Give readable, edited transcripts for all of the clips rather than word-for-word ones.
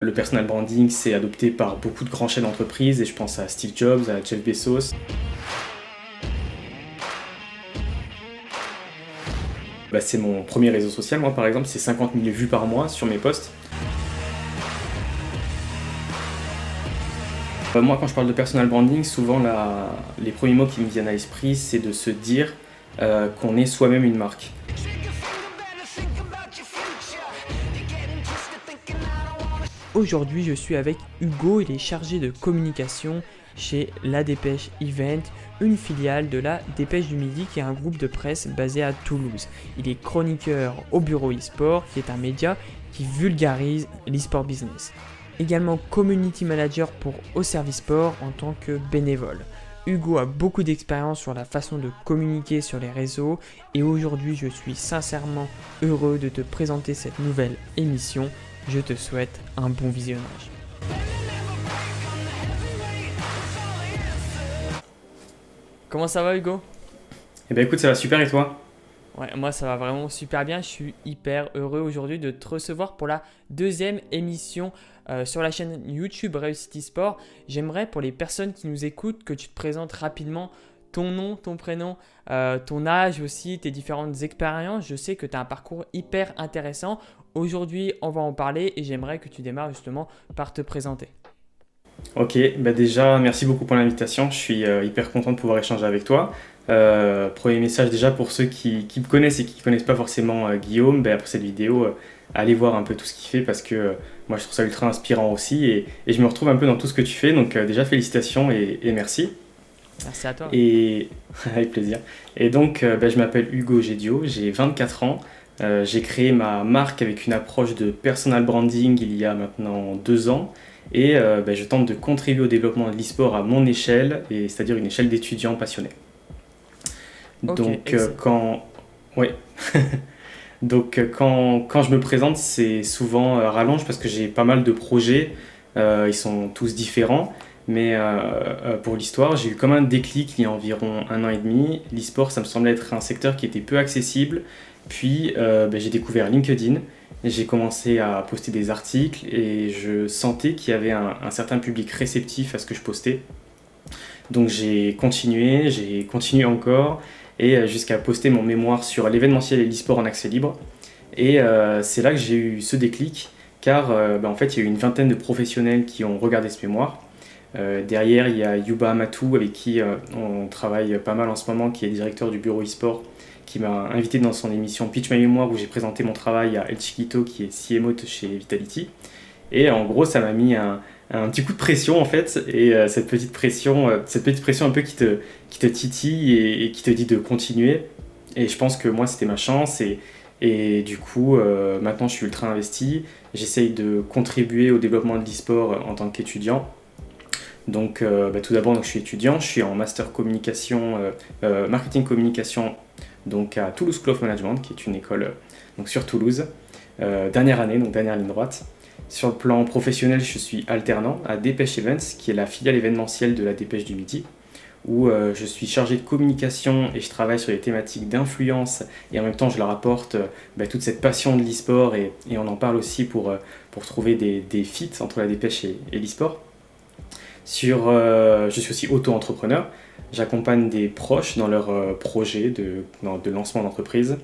Le personal branding, c'est adopté par beaucoup de grands chefs d'entreprise et je pense à Steve Jobs, à Jeff Bezos. C'est mon premier réseau social, moi par exemple, c'est 50 000 vues par mois sur mes posts. Moi quand je parle de personal branding, souvent les premiers mots qui me viennent à l'esprit, c'est de se dire qu'on est soi-même une marque. Aujourd'hui, je suis avec Hugo, il est chargé de communication chez La Dépêche Event, une filiale de La Dépêche du Midi qui est un groupe de presse basé à Toulouse. Il est chroniqueur au Bureau eSport qui est un média qui vulgarise l'eSport business. Également community manager pour Au Service Sport en tant que bénévole. Hugo a beaucoup d'expérience sur la façon de communiquer sur les réseaux et aujourd'hui je suis sincèrement heureux de te présenter cette nouvelle émission. Je te souhaite un bon visionnage. Comment ça va Hugo ? Eh ben écoute, ça va super et toi ? Ouais, moi ça va vraiment super bien. Je suis hyper heureux aujourd'hui de te recevoir pour la deuxième émission sur la chaîne YouTube Réussite eSport. J'aimerais pour les personnes qui nous écoutent que tu te présentes rapidement ton nom, ton prénom, ton âge aussi, tes différentes expériences. Je sais que tu as un parcours hyper intéressant. Aujourd'hui, on va en parler et j'aimerais que tu démarres justement par te présenter. Ok, déjà merci beaucoup pour l'invitation, je suis hyper content de pouvoir échanger avec toi. Premier message déjà pour ceux qui me connaissent et qui ne connaissent pas forcément Guillaume, après cette vidéo, allez voir un peu tout ce qu'il fait parce que moi je trouve ça ultra inspirant aussi et je me retrouve un peu dans tout ce que tu fais, donc déjà félicitations et merci. Merci à toi. Et avec plaisir. Et donc je m'appelle Hugo Gédio, j'ai 24 ans. J'ai créé ma marque avec une approche de personal branding il y a maintenant 2 ans et je tente de contribuer au développement de l'e-sport à mon échelle, c'est-à-dire une échelle d'étudiants passionnés. Ok, Ouais. Quand je me présente, c'est souvent rallonge parce que j'ai pas mal de projets, ils sont tous différents. Mais pour l'histoire, j'ai eu comme un déclic il y a environ 1 an et demi. L'e-sport, ça me semblait être un secteur qui était peu accessible. Puis j'ai découvert LinkedIn, j'ai commencé à poster des articles et je sentais qu'il y avait un certain public réceptif à ce que je postais. Donc j'ai continué encore et jusqu'à poster mon mémoire sur l'événementiel et l'e-sport en accès libre. Et c'est là que j'ai eu ce déclic car en fait il y a eu une vingtaine de professionnels qui ont regardé ce mémoire. Derrière il y a Yuba Amatou avec qui on travaille pas mal en ce moment, qui est directeur du bureau e-sport, qui m'a invité dans son émission Pitch My Mémoire où j'ai présenté mon travail à El Chiquito qui est CMO chez Vitality. Et en gros, ça m'a mis un petit coup de pression en fait. Et cette petite pression un peu qui te titille et qui te dit de continuer. Et je pense que moi, c'était ma chance. Et du coup, maintenant, je suis ultra investi. J'essaye de contribuer au développement de l'e-sport en tant qu'étudiant. Donc, tout d'abord, je suis étudiant. Je suis en master communication, marketing communication, donc à Toulouse School of Management, qui est une école donc sur Toulouse. Dernière année, donc dernière ligne droite. Sur le plan professionnel, je suis alternant à Dépêche Events, qui est la filiale événementielle de la Dépêche du Midi, où je suis chargé de communication et je travaille sur les thématiques d'influence et en même temps je leur apporte toute cette passion de l'e-sport et on en parle aussi pour trouver des fits entre la Dépêche et l'e-sport. Je suis aussi auto-entrepreneur. J'accompagne des proches dans leurs projets de lancement d'entreprise.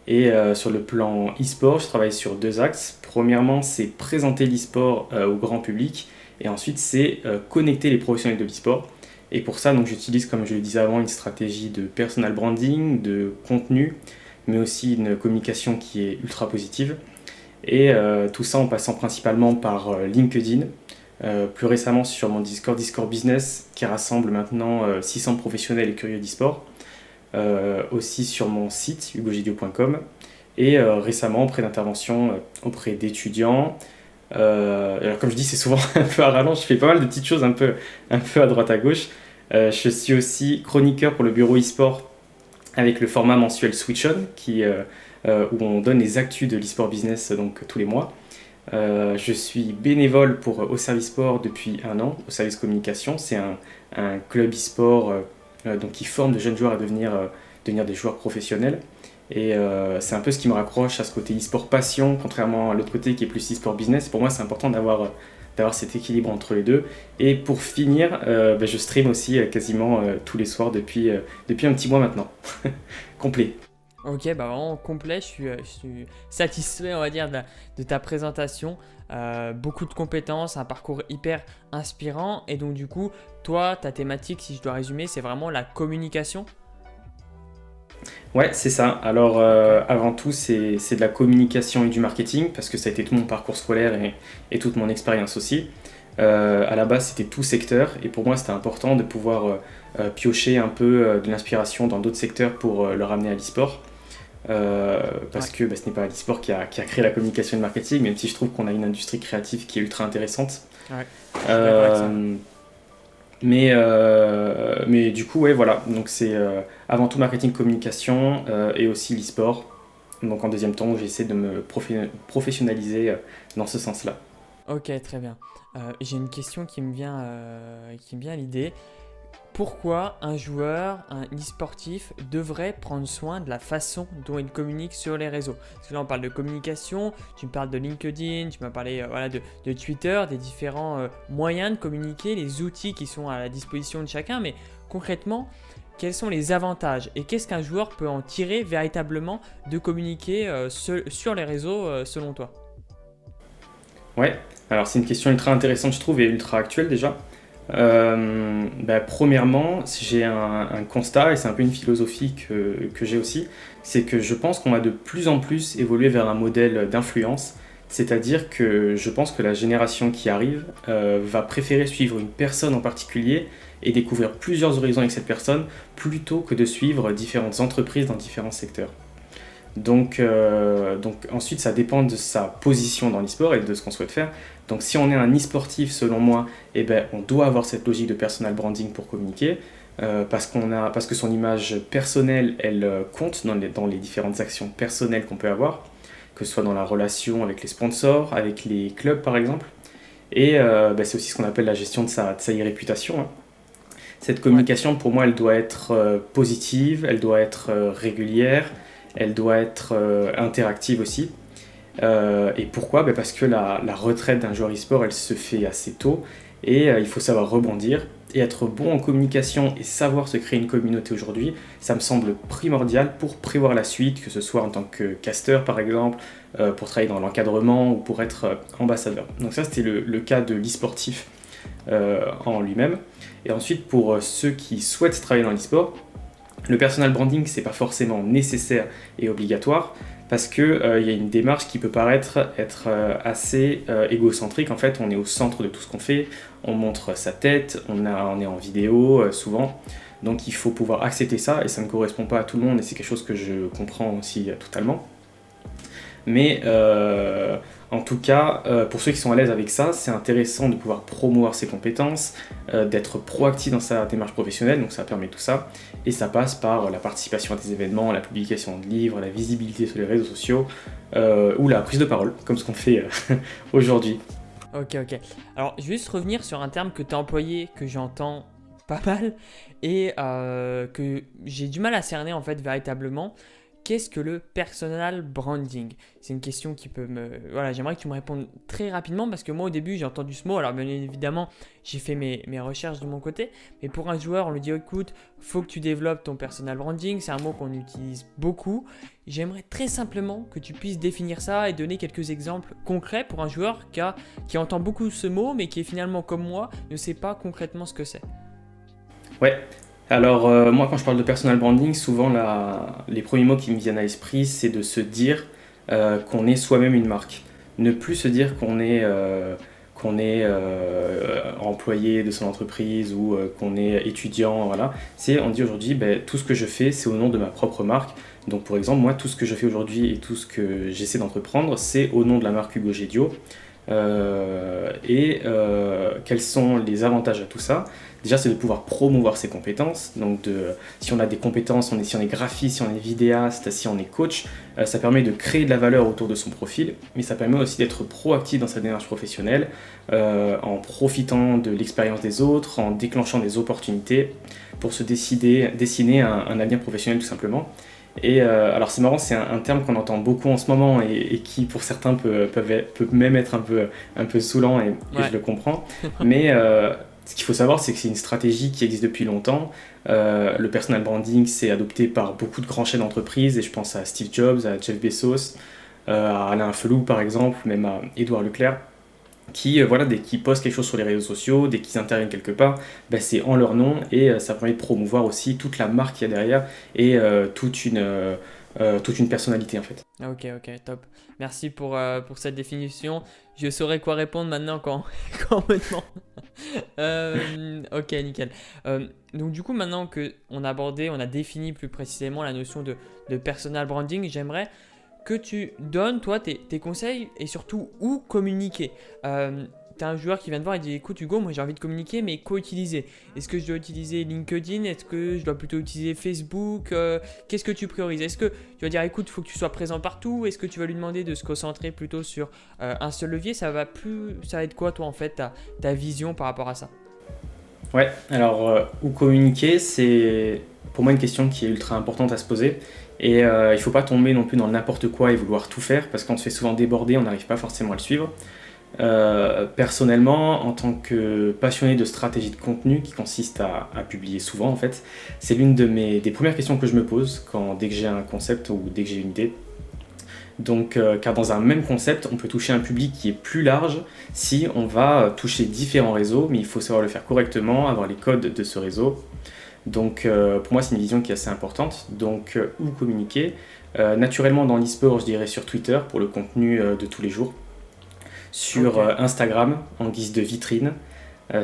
Et sur le plan e-sport, je travaille sur 2 axes. Premièrement, c'est présenter l'e-sport au grand public. Et ensuite, c'est connecter les professionnels de l'e-sport. Et pour ça, donc, j'utilise, comme je le disais avant, une stratégie de personal branding, de contenu, mais aussi une communication qui est ultra positive. Et tout ça en passant principalement par LinkedIn. Plus récemment sur mon Discord Business qui rassemble maintenant 600 professionnels et curieux d'e-sport, aussi sur mon site hugogidio.com et récemment auprès d'interventions auprès d'étudiants. Alors comme je dis, c'est souvent un peu à rallonge, je fais pas mal de petites choses un peu à droite à gauche. Je suis aussi chroniqueur pour le bureau e-sport avec le format mensuel Switch On où on donne les actus de l'e-sport business donc tous les mois. Je suis bénévole pour Au Service Sport depuis 1 an, Au Service Communication. C'est un club e-sport qui forme de jeunes joueurs à devenir des joueurs professionnels. Et c'est un peu ce qui me raccroche à ce côté e-sport passion, contrairement à l'autre côté qui est plus e-sport business. Pour moi, c'est important d'avoir cet équilibre entre les deux. Et pour finir, je stream aussi quasiment tous les soirs depuis un petit mois maintenant. Complet. Ok, bah vraiment complet, je suis satisfait, on va dire, de ta présentation. Beaucoup de compétences, un parcours hyper inspirant. Et donc, du coup, toi, ta thématique, si je dois résumer, c'est vraiment la communication. Ouais, c'est ça. Alors, Ok. avant tout, c'est de la communication et du marketing, parce que ça a été tout mon parcours scolaire et toute mon expérience aussi. À la base, c'était tout secteur, et pour moi, c'était important de pouvoir piocher un peu de l'inspiration dans d'autres secteurs pour le ramener à l'e-sport. Ouais, Parce que ce n'est pas l'e-sport qui a créé la communication et le marketing, même si je trouve qu'on a une industrie créative qui est ultra intéressante. ouais, je suis d'accord avec ça. Euh, mais du coup, ouais, voilà. Donc c'est avant tout marketing, communication et aussi l'e-sport. Donc en deuxième temps, j'essaie de me professionnaliser dans ce sens-là. Ok, très bien. J'ai une question qui me vient à l'idée. Pourquoi un joueur, un e-sportif devrait prendre soin de la façon dont il communique sur les réseaux? Parce que là, on parle de communication, tu me parles de LinkedIn, tu m'as parlé voilà, de Twitter, des différents moyens de communiquer, les outils qui sont à la disposition de chacun, mais concrètement, quels sont les avantages et qu'est-ce qu'un joueur peut en tirer véritablement de communiquer sur les réseaux selon toi? Ouais. Alors c'est une question ultra intéressante, je trouve, et ultra actuelle déjà. Premièrement, j'ai un constat, et c'est un peu une philosophie que j'ai aussi, c'est que je pense qu'on va de plus en plus évoluer vers un modèle d'influence, c'est-à-dire que je pense que la génération qui arrive va préférer suivre une personne en particulier et découvrir plusieurs horizons avec cette personne plutôt que de suivre différentes entreprises dans différents secteurs. Donc ensuite, ça dépend de sa position dans l'e-sport et de ce qu'on souhaite faire. Donc si on est un e-sportif, selon moi, on doit avoir cette logique de personal branding pour communiquer, parce que son image personnelle, elle compte dans les différentes actions personnelles qu'on peut avoir, que ce soit dans la relation avec les sponsors, avec les clubs par exemple. Et c'est aussi ce qu'on appelle la gestion de sa e-réputation, hein. Cette Ouais. communication, pour moi, elle doit être positive, elle doit être régulière, elle doit être interactive aussi. Et pourquoi? Parce que la retraite d'un joueur e-sport, elle se fait assez tôt et il faut savoir rebondir et être bon en communication et savoir se créer une communauté aujourd'hui, ça me semble primordial pour prévoir la suite, que ce soit en tant que caster par exemple, pour travailler dans l'encadrement ou pour être ambassadeur. Donc ça, c'était le cas de l'e-sportif en lui-même. Et ensuite, pour ceux qui souhaitent travailler dans l'e-sport, le personal branding, c'est pas forcément nécessaire et obligatoire parce que y a une démarche qui peut paraître être assez égocentrique. En fait, on est au centre de tout ce qu'on fait, on montre sa tête, on est en vidéo souvent. Donc il faut pouvoir accepter ça et ça ne correspond pas à tout le monde et c'est quelque chose que je comprends aussi totalement. Mais en tout cas, pour ceux qui sont à l'aise avec ça, c'est intéressant de pouvoir promouvoir ses compétences, d'être proactif dans sa démarche professionnelle, donc ça permet tout ça. Et ça passe par la participation à des événements, la publication de livres, la visibilité sur les réseaux sociaux, ou la prise de parole, comme ce qu'on fait aujourd'hui. Ok, ok. Alors, je vais juste revenir sur un terme que tu as employé, que j'entends pas mal, et que j'ai du mal à cerner en fait véritablement. Qu'est-ce que le personal branding? C'est une question qui peut me... Voilà, j'aimerais que tu me répondes très rapidement parce que moi au début j'ai entendu ce mot, alors bien évidemment j'ai fait mes recherches de mon côté, mais pour un joueur on lui dit écoute, faut que tu développes ton personal branding, c'est un mot qu'on utilise beaucoup. J'aimerais très simplement que tu puisses définir ça et donner quelques exemples concrets pour un joueur qui entend beaucoup ce mot mais qui est finalement comme moi, ne sait pas concrètement ce que c'est. Ouais. Alors moi quand je parle de personal branding, souvent les premiers mots qui me viennent à l'esprit, c'est de se dire qu'on est soi-même une marque. Ne plus se dire qu'on est employé de son entreprise ou qu'on est étudiant, voilà. On dit aujourd'hui, tout ce que je fais, c'est au nom de ma propre marque. Donc pour exemple, moi, tout ce que je fais aujourd'hui et tout ce que j'essaie d'entreprendre, c'est au nom de la marque Hugo Gédio. Quels sont les avantages à tout ça? Déjà, c'est de pouvoir promouvoir ses compétences. Donc, si on a des compétences, si on est graphiste, si on est vidéaste, si on est coach, ça permet de créer de la valeur autour de son profil, mais ça permet aussi d'être proactif dans sa démarche professionnelle, en profitant de l'expérience des autres, en déclenchant des opportunités pour se dessiner un avenir professionnel tout simplement. Et alors c'est marrant, c'est un terme qu'on entend beaucoup en ce moment et qui pour certains peut même être un peu saoulant et Ouais. je le comprends. Mais ce qu'il faut savoir, c'est que c'est une stratégie qui existe depuis longtemps. Le personal branding, c'est adopté par beaucoup de grands chefs d'entreprise et je pense à Steve Jobs, à Jeff Bezos, à Alain Felou par exemple, même à Édouard Leclerc qui, voilà, dès qu'ils postent quelque chose sur les réseaux sociaux, dès qu'ils interviennent quelque part, bah, c'est en leur nom et ça permet de promouvoir aussi toute la marque qu'il y a derrière et toute une personnalité en fait. Ok, ok, top. Merci pour cette définition. Je saurai quoi répondre maintenant quand, quand on me demande. Ok, nickel. Donc du coup, maintenant que on a abordé, on a défini plus précisément la notion de personal branding, j'aimerais que tu donnes, toi, tes conseils et surtout où communiquer. Tu as un joueur qui vient te voir et dit écoute Hugo, moi j'ai envie de communiquer, mais quoi utiliser? Est-ce que je dois utiliser LinkedIn? Est-ce que je dois plutôt utiliser Facebook? Qu'est-ce que tu priorises? Est-ce que tu vas dire écoute, il faut que tu sois présent partout? Est-ce que tu vas lui demander de se concentrer plutôt sur un seul levier? Ça va être quoi toi en fait ta vision par rapport à ça? Ouais, alors où communiquer, c'est pour moi une question qui est ultra importante à se poser. Et il ne faut pas tomber non plus dans n'importe quoi et vouloir tout faire, parce qu'on se fait souvent déborder, on n'arrive pas forcément à le suivre. Personnellement, en tant que passionné de stratégie de contenu, qui consiste à publier souvent en fait, c'est l'une des premières questions que je me pose dès que j'ai un concept ou dès que j'ai une idée. Donc, car dans un même concept, on peut toucher un public qui est plus large si on va toucher différents réseaux, mais il faut savoir le faire correctement, avoir les codes de ce réseau. Donc, pour moi, c'est une vision qui est assez importante. Donc, où communiquer? Naturellement, dans l'e-sport, je dirais sur Twitter pour le contenu de tous les jours, sur Ok. Instagram en guise de vitrine,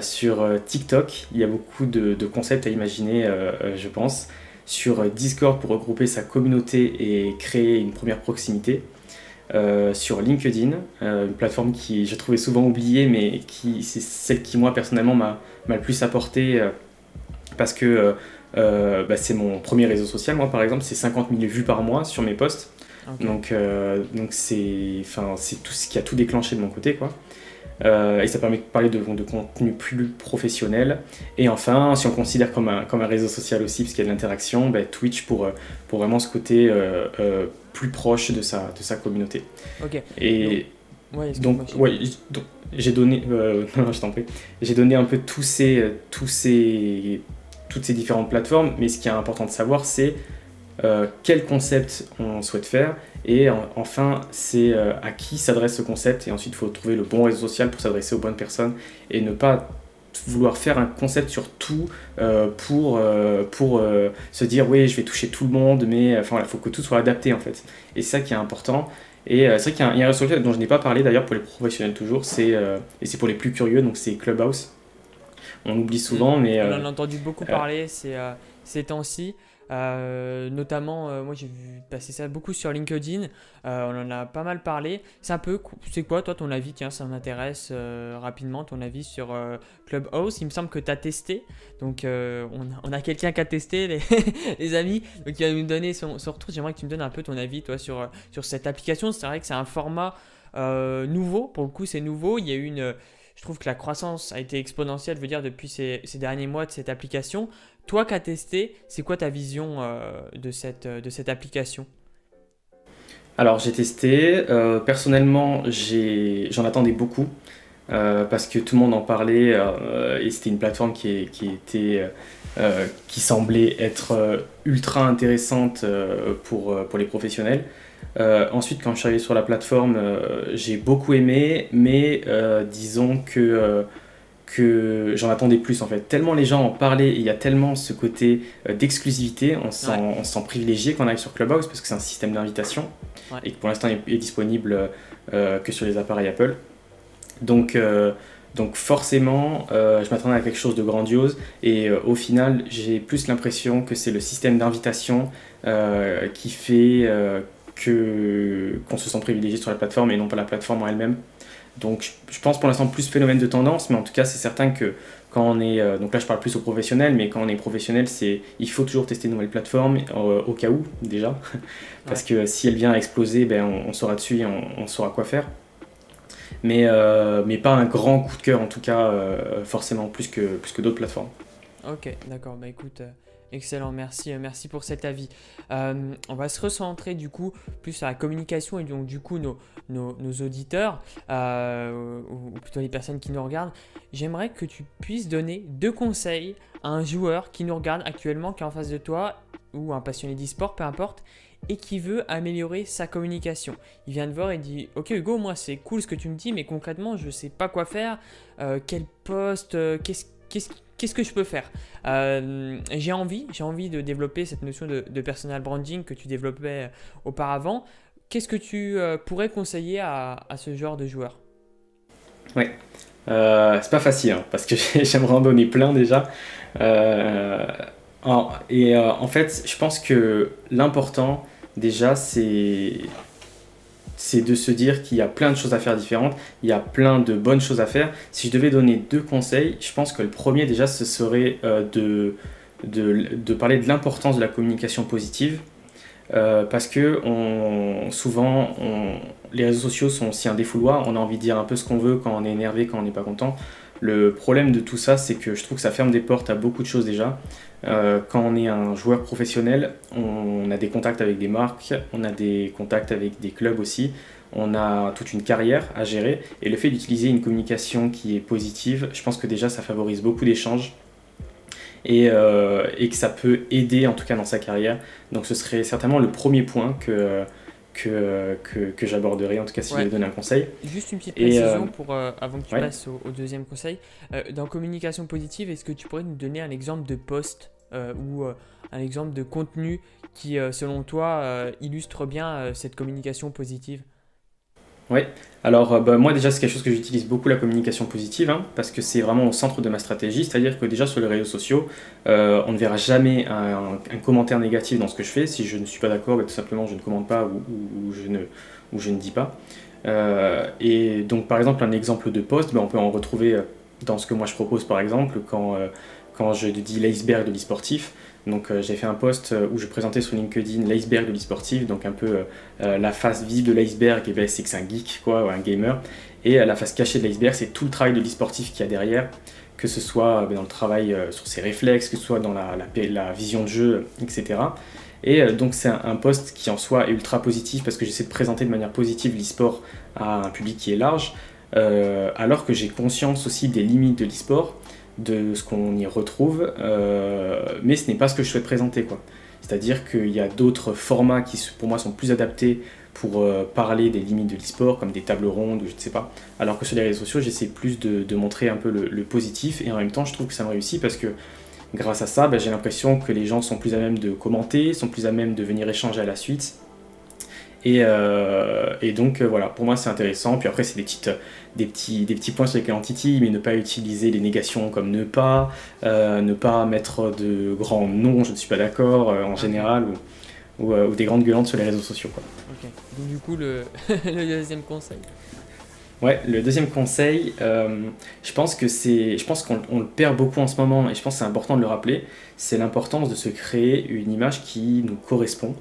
sur TikTok, il y a beaucoup de concepts à imaginer, je pense. Sur Discord pour regrouper sa communauté et créer une première proximité. Sur LinkedIn, une plateforme qui j'ai trouvé souvent oubliée, mais qui c'est celle qui moi personnellement m'a le plus apporté parce que bah, c'est mon premier réseau social. Moi par exemple, c'est 50 000 vues par mois sur mes posts. Ok. Donc c'est tout ce qui a tout déclenché de mon côté, quoi. Et ça permet de parler de contenu plus professionnel. Et enfin, si on considère comme un réseau social aussi, parce qu'il y a de l'interaction, bah, Twitch pour vraiment ce côté plus proche de sa communauté. Ok. Donc, Et ouais, donc, excuse-moi. ouais, donc, j'ai donné, non, je t'en prie, j'ai donné un peu toutes ces différentes plateformes, mais ce qui est important de savoir, c'est quel concept on souhaite faire et enfin c'est à qui s'adresse ce concept et ensuite il faut trouver le bon réseau social pour s'adresser aux bonnes personnes et ne pas vouloir faire un concept sur tout pour se dire oui je vais toucher tout le monde mais enfin voilà, il faut que tout soit adapté en fait et c'est ça qui est important et c'est vrai qu'il y a un réseau social dont je n'ai pas parlé d'ailleurs pour les professionnels toujours et c'est pour les plus curieux donc c'est Clubhouse on oublie Hmm. souvent mais On en a entendu beaucoup euh, parler ces temps-ci. Notamment, moi j'ai vu passer ça beaucoup sur LinkedIn. On en a pas mal parlé. C'est quoi toi ton avis? Tiens, ça m'intéresse rapidement ton avis sur Clubhouse. Il me semble que tu as testé. Donc on a quelqu'un qui a testé, les amis. Donc il va nous donner son retour. J'aimerais que tu me donnes un peu ton avis toi sur cette application. C'est vrai que c'est un format nouveau. Pour le coup, c'est nouveau. Il y a eu je trouve que la croissance a été exponentielle, je veux dire, depuis ces derniers mois de cette application. Toi qui as testé, c'est quoi ta vision de cette application? Alors j'ai testé, personnellement j'en attendais beaucoup parce que tout le monde en parlait et c'était une plateforme qui semblait être ultra intéressante pour les professionnels. Ensuite quand je suis arrivé sur la plateforme j'ai beaucoup aimé mais disons que j'en attendais plus en fait. Tellement les gens en parlaient et il y a tellement ce côté d'exclusivité, Ouais, on se sent privilégié quand on arrive sur Clubhouse parce que c'est un système d'invitation ouais. et que pour l'instant est disponible que sur les appareils Apple. Donc, donc forcément, je m'attendais à quelque chose de grandiose et au final, j'ai plus l'impression que c'est le système d'invitation qui fait qu'on se sent privilégié sur la plateforme et non pas la plateforme en elle-même. Donc je pense pour l'instant plus phénomène de tendance, mais en tout cas c'est certain que quand on est, donc là je parle plus aux professionnels, mais quand on est professionnel, il faut toujours tester de nouvelles plateformes au cas où déjà, parce Ouais. que si elle vient à exploser, ben, on saura dessus et on saura quoi faire. Mais pas un grand coup de cœur en tout cas, forcément plus que d'autres plateformes. Ok, d'accord. Bah écoute, Excellent, merci, merci pour cet avis. On va se recentrer du coup plus sur la communication et donc du coup nos auditeurs, ou plutôt les personnes qui nous regardent. J'aimerais que tu puisses donner 2 conseils à un joueur qui nous regarde actuellement, qui est en face de toi, ou un passionné d'e-sport, peu importe, et qui veut améliorer sa communication. Il vient te voir et dit: Ok Hugo, moi c'est cool ce que tu me dis, mais concrètement je ne sais pas quoi faire, quel poste, qu'est-ce que je peux faire. J'ai envie de développer cette notion de personal branding que tu développais auparavant. Qu'est-ce que tu pourrais conseiller à ce genre de joueur? Ouais. C'est pas facile, hein, parce que j'aimerais en donner plein déjà. Euh, en fait, je pense que l'important déjà, c'est de se dire qu'il y a plein de choses à faire différentes, il y a plein de bonnes choses à faire. Si je devais donner 2 conseils, je pense que le premier déjà, ce serait de parler de l'importance de la communication positive. Parce que souvent, les réseaux sociaux sont aussi un défouloir, on a envie de dire un peu ce qu'on veut quand on est énervé, quand on n'est pas content. Le problème de tout ça, c'est que je trouve que ça ferme des portes à beaucoup de choses déjà. Quand on est un joueur professionnel, on a des contacts avec des marques, on a des contacts avec des clubs aussi, on a toute une carrière à gérer. Et le fait d'utiliser une communication qui est positive, je pense que déjà ça favorise beaucoup d'échanges et que ça peut aider en tout cas dans sa carrière. Donc ce serait certainement le premier point que j'aborderai, en tout cas si je Ouais. devais donner un conseil. Juste une petite Et précision avant que tu ouais, passes au deuxième conseil. Dans communication positive, est-ce que tu pourrais nous donner un exemple de post ou un exemple de contenu qui, selon toi, illustre bien cette communication positive? ouais. Alors bah, moi déjà c'est quelque chose que j'utilise beaucoup la communication positive, hein, parce que c'est vraiment au centre de ma stratégie, c'est-à-dire que déjà sur les réseaux sociaux, on ne verra jamais un commentaire négatif dans ce que je fais. Si je ne suis pas d'accord, bah, tout simplement je ne commente pas ou je ne dis pas. Et donc par exemple un exemple de post, ben, on peut en retrouver dans ce que moi je propose par exemple quand je dis l'iceberg de l'e-sportif. Donc j'ai fait un post où je présentais sur LinkedIn l'iceberg de l'e-sportif, donc un peu la face vive de l'iceberg, et ben, c'est que c'est un geek quoi, ou un gamer. Et la face cachée de l'iceberg, c'est tout le travail de l'e-sportif qu'il y a derrière, que ce soit ben, dans le travail sur ses réflexes, que ce soit dans la vision de jeu, etc. Et donc c'est un post qui en soi est ultra positif parce que j'essaie de présenter de manière positive l'e-sport à un public qui est large, alors que j'ai conscience aussi des limites de l'e-sport, de ce qu'on y retrouve, mais ce n'est pas ce que je souhaite présenter, quoi. C'est-à-dire qu'il y a d'autres formats qui pour moi sont plus adaptés pour parler des limites de l'e-sport, comme des tables rondes ou je ne sais pas, alors que sur les réseaux sociaux j'essaie plus de montrer un peu le positif, et en même temps je trouve que ça me réussit parce que grâce à ça, ben, j'ai l'impression que les gens sont plus à même de commenter, sont plus à même de venir échanger à la suite. Et donc voilà, pour moi c'est intéressant. Puis après, c'est des petits points sur lesquels on titille, mais ne pas utiliser les négations comme ne pas mettre de grands noms, je ne suis pas d'accord en Ok, général, ou des grandes gueulantes sur les réseaux sociaux, quoi. ok. Donc du coup, le deuxième conseil. Ouais, le deuxième conseil, je pense qu'on le perd beaucoup en ce moment, et je pense que c'est important de le rappeler, c'est l'importance de se créer une image qui nous correspond.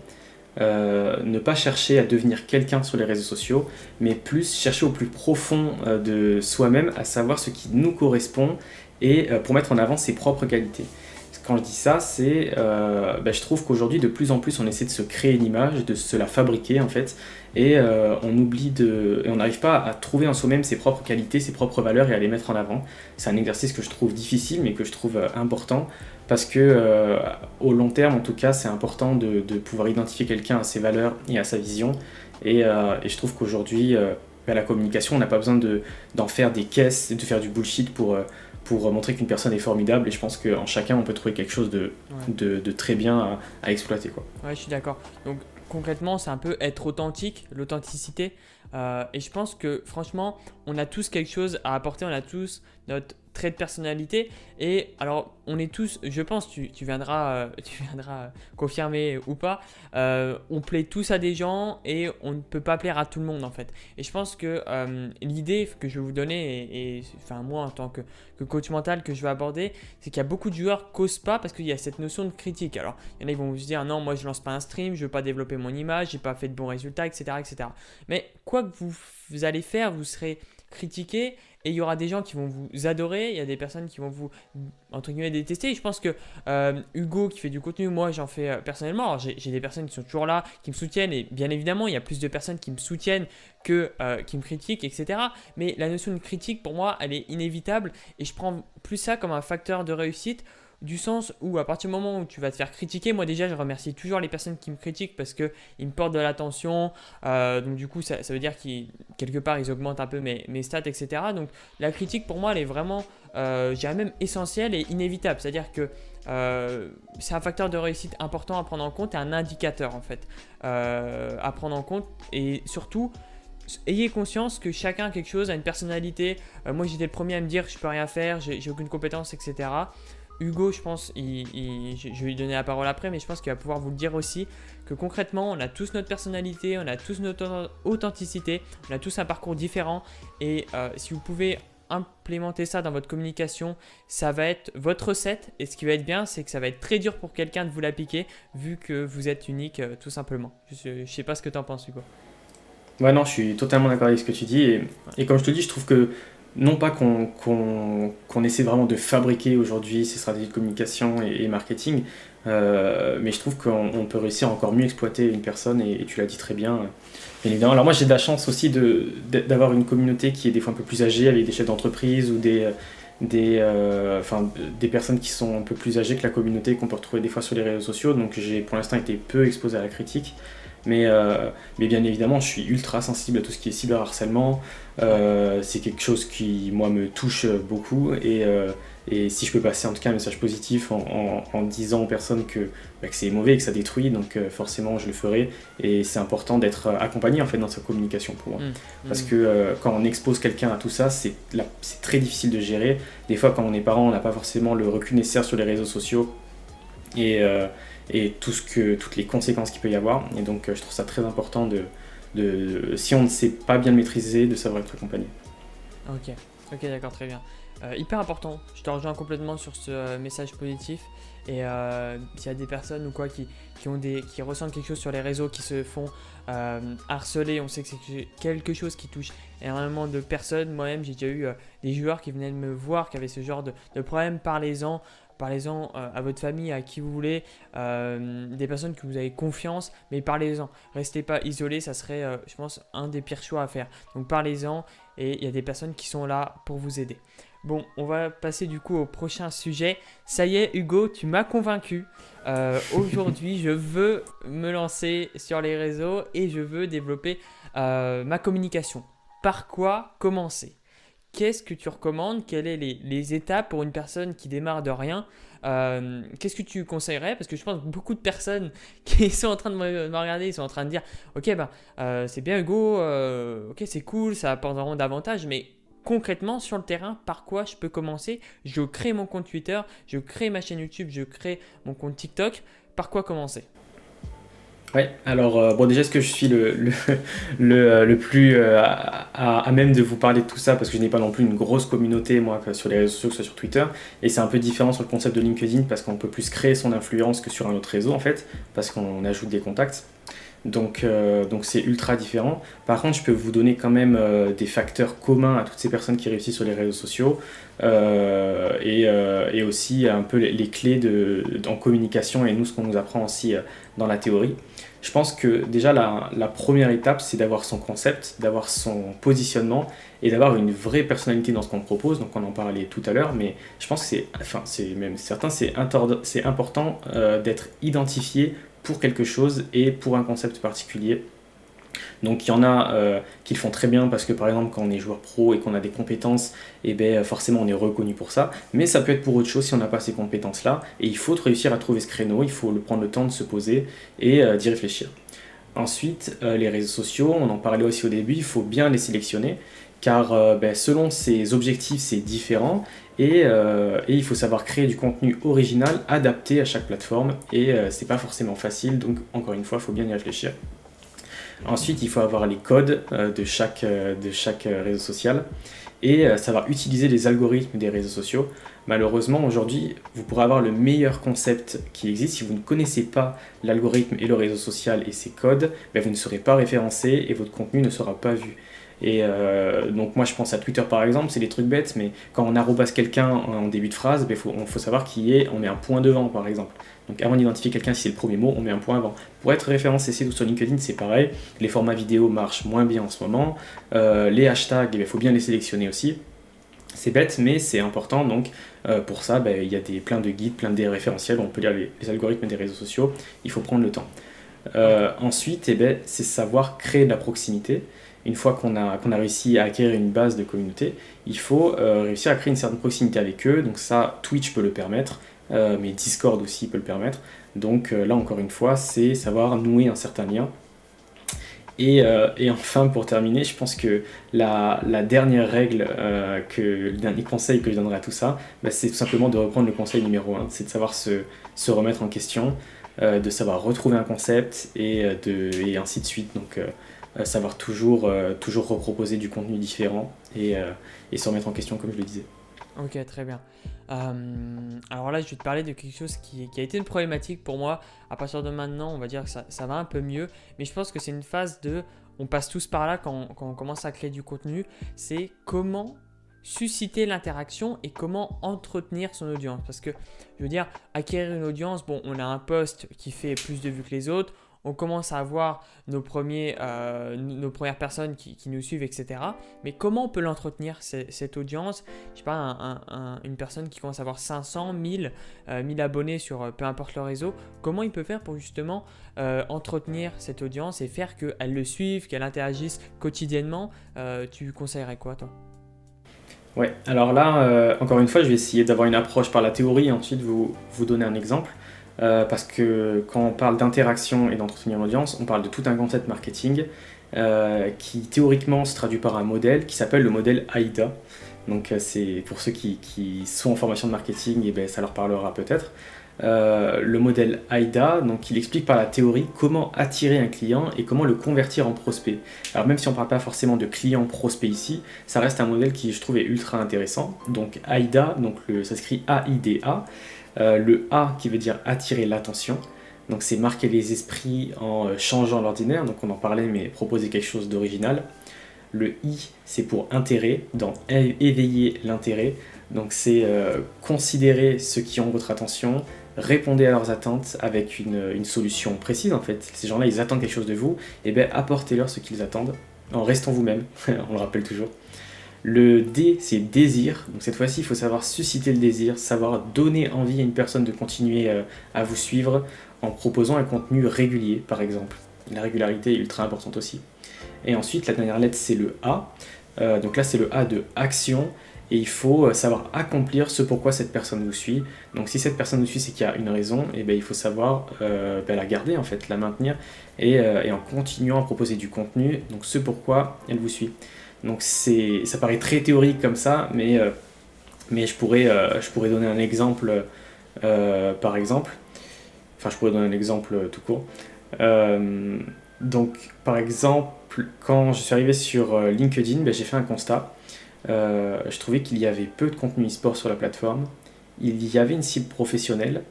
Ne pas chercher à devenir quelqu'un sur les réseaux sociaux, mais plus chercher au plus profond de soi-même, à savoir ce qui nous correspond et pour mettre en avant ses propres qualités. Quand je dis ça, c'est je trouve qu'aujourd'hui de plus en plus on essaie de se créer une image, de se la fabriquer en fait, et on n'arrive pas à trouver en soi-même ses propres qualités, ses propres valeurs et à les mettre en avant. C'est un exercice que je trouve difficile mais que je trouve important parce que au long terme en tout cas c'est important de pouvoir identifier quelqu'un à ses valeurs et à sa vision, et je trouve qu'aujourd'hui la communication on n'a pas besoin d'en faire des caisses, de faire du bullshit pour montrer qu'une personne est formidable, et je pense qu'en chacun on peut trouver quelque chose Ouais. de très bien à exploiter, quoi. Ouais, je suis d'accord. Donc concrètement, c'est un peu être authentique, l'authenticité. Et je pense que franchement, on a tous quelque chose à apporter, on a tous notre trait de personnalité. Et alors, on est tous, je pense, tu viendras, tu viendras confirmer ou pas, on plaît tous à des gens et on ne peut pas plaire à tout le monde en fait. Et je pense que l'idée que je vais vous donner, enfin moi en tant que coach mental que je vais aborder, c'est qu'il y a beaucoup de joueurs qui n'osent pas parce qu'il y a cette notion de critique. Alors, il y en a qui vont se dire non, moi je lance pas un stream, je veux pas développer mon image, j'ai pas fait de bons résultats, etc., etc. Mais quoi que vous allez faire, vous serez critiqué, et il y aura des gens qui vont vous adorer, il y a des personnes qui vont vous, entre guillemets, détester. Et je pense que Hugo qui fait du contenu, moi j'en fais personnellement. Alors, j'ai des personnes qui sont toujours là, qui me soutiennent, et bien évidemment, il y a plus de personnes qui me soutiennent que qui me critiquent, etc. Mais la notion de critique, pour moi, elle est inévitable, et je prends plus ça comme un facteur de réussite, du sens où à partir du moment où tu vas te faire critiquer, moi déjà je remercie toujours les personnes qui me critiquent parce qu'ils me portent de l'attention, donc du coup ça veut dire qu'ils quelque part ils augmentent un peu mes stats, etc. Donc la critique pour moi elle est vraiment, je dirais même essentielle et inévitable, c'est à dire que c'est un facteur de réussite important à prendre en compte et un indicateur en fait à prendre en compte, et surtout ayez conscience que chacun a quelque chose, a une personnalité. Moi j'étais le premier à me dire je peux rien faire, j'ai aucune compétence, etc. Hugo, je pense, je vais lui donner la parole après, mais je pense qu'il va pouvoir vous le dire aussi, que concrètement, on a tous notre personnalité, on a tous notre authenticité, on a tous un parcours différent, et si vous pouvez implémenter ça dans votre communication, ça va être votre recette, et ce qui va être bien, c'est que ça va être très dur pour quelqu'un de vous l'appliquer, vu que vous êtes unique, tout simplement. Je sais pas ce que tu en penses, Hugo. Ouais, non, je suis totalement d'accord avec ce que tu dis. Et comme je te dis, je trouve que non pas qu'on essaie vraiment de fabriquer aujourd'hui ces stratégies de communication et marketing, mais je trouve qu'on peut réussir à encore mieux exploiter une personne, et tu l'as dit très bien, bien évidemment. Alors moi, j'ai de la chance aussi d'avoir une communauté qui est des fois un peu plus âgée, avec des chefs d'entreprise ou des personnes qui sont un peu plus âgées que la communauté qu'on peut retrouver des fois sur les réseaux sociaux. Donc j'ai pour l'instant été peu exposé à la critique. Mais bien évidemment, je suis ultra sensible à tout ce qui est cyberharcèlement. C'est quelque chose qui, moi, me touche beaucoup. Et si je peux passer en tout cas un message positif en disant aux personnes que c'est mauvais et que ça détruit, donc forcément je le ferai. Et c'est important d'être accompagné en fait dans sa communication pour moi. Parce que quand on expose quelqu'un à tout ça, c'est très difficile de gérer. Des fois, quand on est parent, on n'a pas forcément le recul nécessaire sur les réseaux sociaux. Et toutes les conséquences qu'il peut y avoir. Et donc je trouve ça très important si on ne sait pas bien le maîtriser, de savoir être accompagné. Ok, d'accord, très bien. Hyper important, je te rejoins complètement sur ce message positif. Et s'il y a des personnes ou quoi qui ressentent quelque chose sur les réseaux, qui se font harceler, on sait que c'est quelque chose qui touche énormément de personnes. Moi-même, j'ai déjà eu des joueurs qui venaient de me voir, qui avaient ce genre de problème. Parlez-en à votre famille, à qui vous voulez, des personnes que vous avez confiance, mais parlez-en. Restez pas isolés, ça serait, je pense, un des pires choix à faire. Donc parlez-en, et il y a des personnes qui sont là pour vous aider. Bon, on va passer du coup au prochain sujet. Ça y est, Hugo, tu m'as convaincu. Aujourd'hui, je veux me lancer sur les réseaux et je veux développer ma communication. Par quoi commencer ? Qu'est-ce que tu recommandes ? Quelles sont les étapes pour une personne qui démarre de rien ? Qu'est-ce que tu conseillerais ? Parce que je pense que beaucoup de personnes qui sont en train de me regarder, ils sont en train de dire « Ok, c'est bien Hugo, ok, c'est cool, ça apporte vraiment davantage, mais concrètement, sur le terrain, par quoi je peux commencer ? Je crée mon compte Twitter, je crée ma chaîne YouTube, je crée mon compte TikTok. Par quoi commencer ? » Ouais, alors déjà, est-ce que je suis le plus à même de vous parler de tout ça, parce que je n'ai pas non plus une grosse communauté moi sur les réseaux sociaux, que ce soit sur Twitter, et c'est un peu différent sur le concept de LinkedIn parce qu'on peut plus créer son influence que sur un autre réseau en fait, parce qu'on ajoute des contacts. Donc c'est ultra différent. Par contre, je peux vous donner quand même des facteurs communs à toutes ces personnes qui réussissent sur les réseaux sociaux, et aussi un peu les clés en communication, et nous ce qu'on nous apprend aussi dans la théorie. Je pense que déjà la première étape, c'est d'avoir son concept, d'avoir son positionnement et d'avoir une vraie personnalité dans ce qu'on propose. Donc on en parlait tout à l'heure, mais je pense que c'est même certain, c'est important d'être identifié pour quelque chose et pour un concept particulier. Donc il y en a qui le font très bien parce que par exemple quand on est joueur pro et qu'on a des compétences, et forcément on est reconnu pour ça, mais ça peut être pour autre chose si on n'a pas ces compétences là, et il faut réussir à trouver ce créneau, il faut prendre le temps de se poser et d'y réfléchir. Ensuite, les réseaux sociaux, on en parlait aussi au début, il faut bien les sélectionner car selon ses objectifs c'est différent, et il faut savoir créer du contenu original adapté à chaque plateforme, et c'est pas forcément facile, donc encore une fois il faut bien y réfléchir. Ensuite, il faut avoir les codes de chaque réseau social et savoir utiliser les algorithmes des réseaux sociaux. Malheureusement, aujourd'hui, vous pourrez avoir le meilleur concept qui existe. Si vous ne connaissez pas l'algorithme et le réseau social et ses codes, vous ne serez pas référencé et votre contenu ne sera pas vu. Et donc moi je pense à Twitter par exemple, c'est des trucs bêtes, mais quand on arrobase quelqu'un en début de phrase, faut savoir qui est, on met un point devant par exemple. Donc avant d'identifier quelqu'un, si c'est le premier mot, on met un point avant. Pour être référencé sur LinkedIn, c'est pareil. Les formats vidéo marchent moins bien en ce moment. Les hashtags, il faut bien les sélectionner aussi. C'est bête, mais c'est important. Donc pour ça, il y a plein de guides, plein de référentiels où on peut lire les algorithmes des réseaux sociaux. Il faut prendre le temps. Ensuite, c'est savoir créer de la proximité. Une fois qu'on a réussi à acquérir une base de communauté, il faut réussir à créer une certaine proximité avec eux. Donc ça, Twitch peut le permettre, mais Discord aussi peut le permettre. Donc là, encore une fois, c'est savoir nouer un certain lien. Et enfin, pour terminer, je pense que la dernière règle, le dernier conseil que je donnerai à tout ça, c'est tout simplement de reprendre le conseil numéro 1, c'est de savoir se remettre en question, de savoir retrouver un concept et ainsi de suite. Donc savoir toujours reproposer du contenu différent et se remettre en question comme je le disais. Ok, très bien. Alors là, je vais te parler de quelque chose qui a été une problématique pour moi. À partir de maintenant, on va dire que ça va un peu mieux. Mais je pense que c'est une phase on passe tous par là quand on commence à créer du contenu. C'est comment susciter l'interaction et comment entretenir son audience. Parce que, je veux dire, acquérir une audience, bon, on a un post qui fait plus de vues que les autres. On commence à avoir nos premières personnes qui nous suivent, etc. Mais comment on peut l'entretenir, cette audience? Je ne sais pas, une personne qui commence à avoir 500, 1000 abonnés sur peu importe le réseau, comment il peut faire pour justement entretenir cette audience et faire qu'elle le suive, qu'elle interagisse quotidiennement? Tu conseillerais quoi, toi? Ouais, alors là, encore une fois, je vais essayer d'avoir une approche par la théorie et ensuite vous donner un exemple. Parce que quand on parle d'interaction et d'entretenir l'audience, on parle de tout un concept marketing qui théoriquement se traduit par un modèle qui s'appelle le modèle AIDA. Donc c'est pour ceux qui sont en formation de marketing, et ça leur parlera peut-être. Le modèle AIDA, donc il explique par la théorie comment attirer un client et comment le convertir en prospect. Alors même si on ne parle pas forcément de client prospect ici, ça reste un modèle qui je trouve est ultra intéressant. Donc AIDA, ça s'écrit AIDA. Le A qui veut dire attirer l'attention, donc c'est marquer les esprits en changeant l'ordinaire, donc on en parlait mais proposer quelque chose d'original. Le I c'est pour intérêt, dans éveiller l'intérêt, donc c'est considérer ceux qui ont votre attention, répondez à leurs attentes avec une solution précise en fait. Ces gens-là ils attendent quelque chose de vous, et apportez-leur ce qu'ils attendent en restant vous-même, on le rappelle toujours. Le D, c'est désir. Donc cette fois-ci, il faut savoir susciter le désir, savoir donner envie à une personne de continuer à vous suivre en proposant un contenu régulier, par exemple. La régularité est ultra importante aussi. Et ensuite, la dernière lettre, c'est le A. Donc là, c'est le A de action. Et il faut savoir accomplir ce pourquoi cette personne vous suit. Donc si cette personne vous suit, c'est qu'il y a une raison, et il faut savoir la garder, en fait, la maintenir, et en continuant à proposer du contenu, donc ce pourquoi elle vous suit. Donc ça paraît très théorique comme ça, mais je pourrais donner un exemple, par exemple. Enfin, je pourrais donner un exemple tout court. Donc, par exemple, quand je suis arrivé sur LinkedIn, j'ai fait un constat. Je trouvais qu'il y avait peu de contenu e-sport sur la plateforme. Il y avait une cible professionnelle.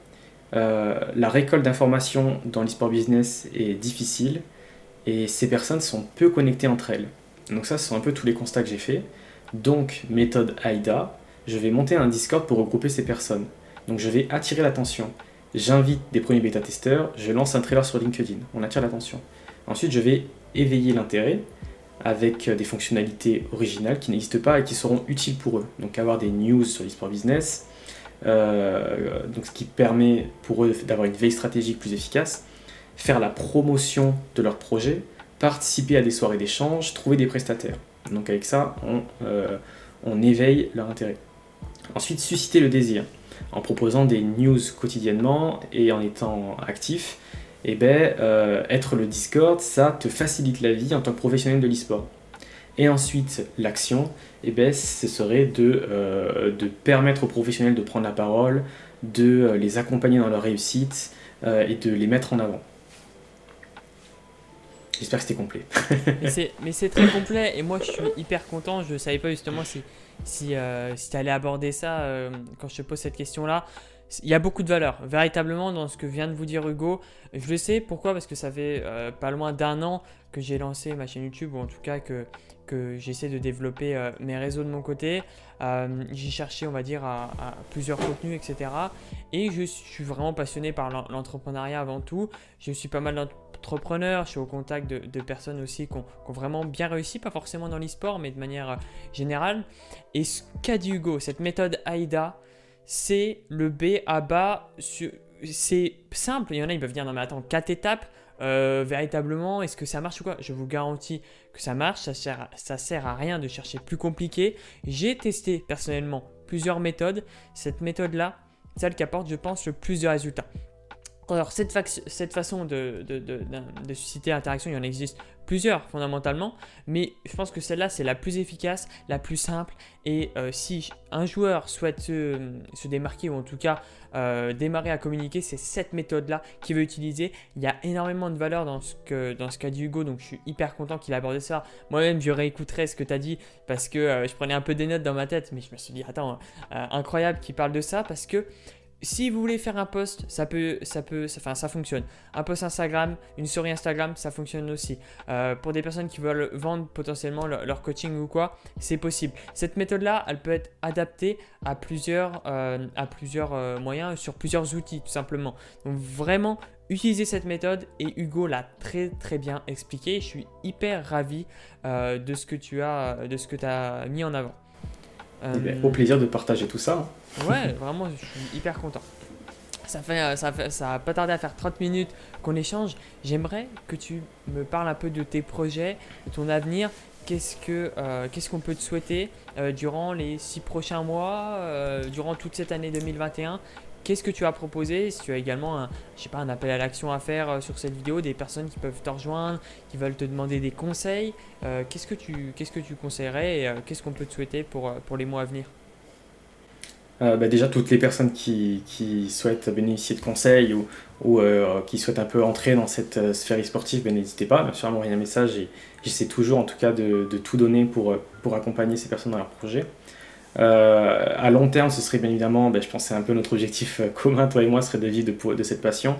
La récolte d'informations dans l'e-sport business est difficile et ces personnes sont peu connectées entre elles. Donc ça, ce sont un peu tous les constats que j'ai faits. Donc, méthode AIDA, je vais monter un Discord pour regrouper ces personnes. Donc je vais attirer l'attention. J'invite des premiers bêta-testeurs, je lance un trailer sur LinkedIn, on attire l'attention. Ensuite, je vais éveiller l'intérêt avec des fonctionnalités originales qui n'existent pas et qui seront utiles pour eux. Donc avoir des news sur l'e-sport business, donc ce qui permet pour eux d'avoir une veille stratégique plus efficace, faire la promotion de leur projet, participer à des soirées d'échange, trouver des prestataires. Donc avec ça, on éveille leur intérêt. Ensuite, susciter le désir en proposant des news quotidiennement et en étant actif. Être le Discord, ça te facilite la vie en tant que professionnel de l'e-sport. Et ensuite, l'action, ce serait de permettre aux professionnels de prendre la parole, de les accompagner dans leur réussite et de les mettre en avant. J'espère que c'était complet. Mais c'est très complet et moi je suis hyper content. Je ne savais pas justement si tu allais aborder ça quand je te pose cette question-là. Il y a beaucoup de valeur, véritablement, dans ce que vient de vous dire Hugo. Je le sais, pourquoi? Parce que ça fait pas loin d'1 an que j'ai lancé ma chaîne YouTube, ou en tout cas que que j'essaie de développer mes réseaux de mon côté. J'ai cherché, on va dire, à plusieurs contenus, etc. Et je suis vraiment passionné par l'entrepreneuriat avant tout. Je suis pas mal d'entrepreneurs, je suis au contact de personnes aussi qui ont vraiment bien réussi, pas forcément dans l'e-sport, mais de manière générale. Et ce qu'a dit Hugo, cette méthode AIDA, c'est le B à bas. C'est simple, il y en a, ils peuvent dire non mais attends, 4 étapes, véritablement, est-ce que ça marche ou quoi? Je vous garantis que ça marche, ça sert à rien de chercher plus compliqué. J'ai testé personnellement plusieurs méthodes, cette méthode-là, celle qui apporte, je pense, le plus de résultats. Alors, cette façon de susciter l'interaction, il y en existe plusieurs fondamentalement, mais je pense que celle-là, c'est la plus efficace, la plus simple. Et si un joueur souhaite se démarquer ou en tout cas démarrer à communiquer, c'est cette méthode-là qu'il veut utiliser. Il y a énormément de valeur dans ce qu'a dit Hugo, donc je suis hyper content qu'il ait abordé ça. Moi-même, je réécouterai ce que tu as dit parce que je prenais un peu des notes dans ma tête, mais je me suis dit, attends, incroyable qu'il parle de ça parce que si vous voulez faire un post, ça fonctionne. Un post Instagram, une story Instagram, ça fonctionne aussi. Pour des personnes qui veulent vendre potentiellement leur coaching ou quoi, c'est possible. Cette méthode-là, elle peut être adaptée à plusieurs moyens, sur plusieurs outils tout simplement. Donc vraiment, utilisez cette méthode et Hugo l'a très très bien expliqué. Je suis hyper ravi de ce que tu as mis en avant. Au plaisir de partager tout ça. Ouais, vraiment, je suis hyper content. Ça va pas tarder à faire 30 minutes qu'on échange. J'aimerais que tu me parles un peu de tes projets, de ton avenir. Qu'est-ce qu'on peut te souhaiter durant les 6 prochains mois, durant toute cette année 2021? Qu'est-ce que tu as proposé? Si tu as également un appel à l'action à faire sur cette vidéo, des personnes qui peuvent te rejoindre, qui veulent te demander des conseils, qu'est-ce que tu conseillerais et qu'est-ce qu'on peut te souhaiter pour les mois à venir? Déjà, toutes les personnes qui souhaitent bénéficier de conseils ou qui souhaitent un peu entrer dans cette sphère e-sportive, n'hésitez pas, bien sûr, à m'envoyer un message et j'essaie toujours en tout cas de tout donner pour accompagner ces personnes dans leur projet. À long terme, ce serait bien évidemment, je pense que c'est un peu notre objectif commun, toi et moi, serait de vivre de cette passion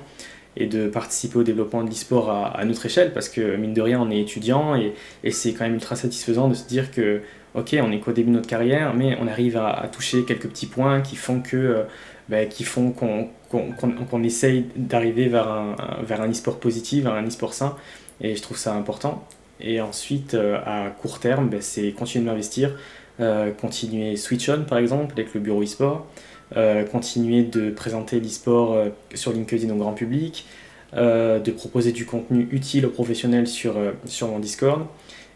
et de participer au développement de l'e-sport à notre échelle parce que mine de rien, on est étudiant et c'est quand même ultra satisfaisant de se dire que ok, on est qu'au début de notre carrière, mais on arrive à toucher quelques petits points qui font qu'on essaye d'arriver vers un e-sport positif, vers un e-sport sain, et je trouve ça important. Et ensuite, à court terme, c'est continuer de m'investir, continuer Switch On par exemple avec le bureau e-sport, continuer de présenter l'e-sport sur LinkedIn au grand public, de proposer du contenu utile aux professionnels sur mon Discord.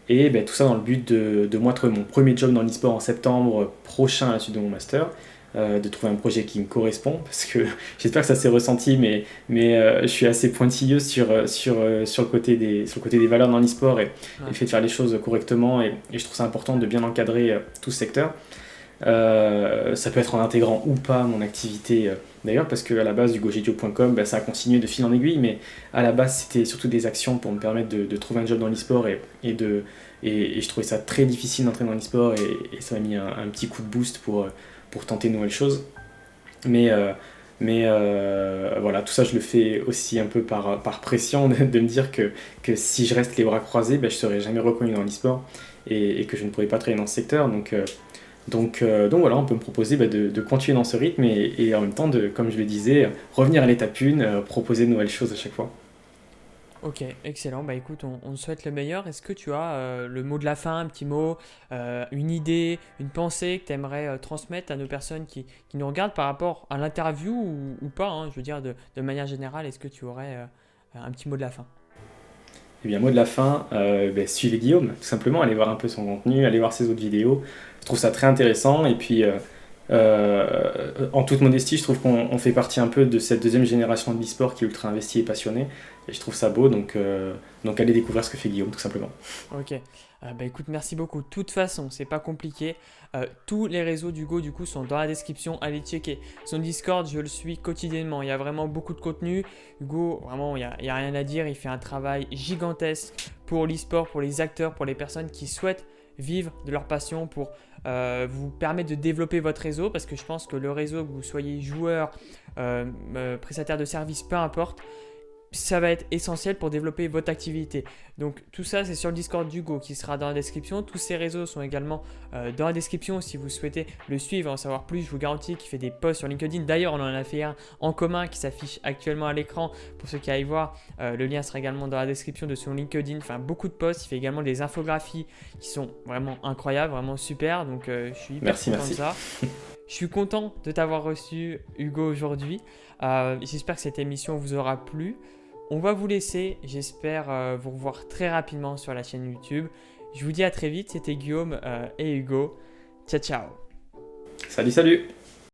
Et tout ça dans le but de moi trouver mon premier job dans l'e-sport en septembre prochain à la suite de mon master, de trouver un projet qui me correspond, parce que j'espère que ça s'est ressenti, mais je suis assez pointilleux sur le côté des valeurs dans l'e-sport et le fait de faire les choses correctement, et je trouve ça important de bien encadrer tout ce secteur. Ça peut être en intégrant ou pas mon activité d'ailleurs, parce qu'à la base du gogedio.com, ça a continué de fil en aiguille, mais à la base c'était surtout des actions pour me permettre de trouver un job dans l'e-sport et je trouvais ça très difficile d'entrer dans l'e-sport et ça m'a mis un petit coup de boost pour tenter de nouvelles choses. Mais voilà, tout ça je le fais aussi un peu par pression de me dire que si je reste les bras croisés, je ne serai jamais reconnu dans l'e-sport et que je ne pourrai pas travailler dans ce secteur. Donc voilà, on peut me proposer de continuer dans ce rythme et en même temps, comme je le disais, revenir à l'étape 1, proposer de nouvelles choses à chaque fois. Ok, excellent. Écoute, on te souhaite le meilleur. Est-ce que tu as le mot de la fin, un petit mot, une idée, une pensée que tu aimerais transmettre à nos personnes qui nous regardent par rapport à l'interview ou pas, hein, je veux dire, de manière générale, est-ce que tu aurais un petit mot de la fin? Eh bien, mot de la fin, suivez Guillaume, tout simplement, allez voir un peu son contenu, allez voir ses autres vidéos. Je trouve ça très intéressant et puis en toute modestie, je trouve qu'on fait partie un peu de cette deuxième génération de l'e-sport qui est ultra investie et passionnée et je trouve ça beau, donc allez découvrir ce que fait Guillaume, tout simplement. Ok, écoute, merci beaucoup. De toute façon, c'est pas compliqué. Tous les réseaux d'Hugo du coup sont dans la description, allez checker. Son Discord, je le suis quotidiennement, il y a vraiment beaucoup de contenu. Hugo, vraiment, il y a rien à dire, il fait un travail gigantesque pour l'e-sport, pour les acteurs, pour les personnes qui souhaitent vivre de leur passion, pour vous permettre de développer votre réseau, parce que je pense que le réseau, que vous soyez joueur, prestataire de service, peu importe, ça va être essentiel pour développer votre activité. Donc tout ça, c'est sur le Discord d'Hugo qui sera dans la description. Tous ses réseaux sont également dans la description si vous souhaitez le suivre et en savoir plus. Je vous garantis qu'il fait des posts sur LinkedIn. D'ailleurs, on en a fait un en commun qui s'affiche actuellement à l'écran pour ceux qui aillent voir. Le lien sera également dans la description de son LinkedIn. Enfin, beaucoup de posts. Il fait également des infographies qui sont vraiment incroyables, vraiment super. Donc je suis hyper content de ça. Je suis content de t'avoir reçu, Hugo, aujourd'hui. J'espère que cette émission vous aura plu. On va vous laisser. J'espère vous revoir très rapidement sur la chaîne YouTube. Je vous dis à très vite. C'était Guillaume et Hugo. Ciao, ciao. Salut, salut!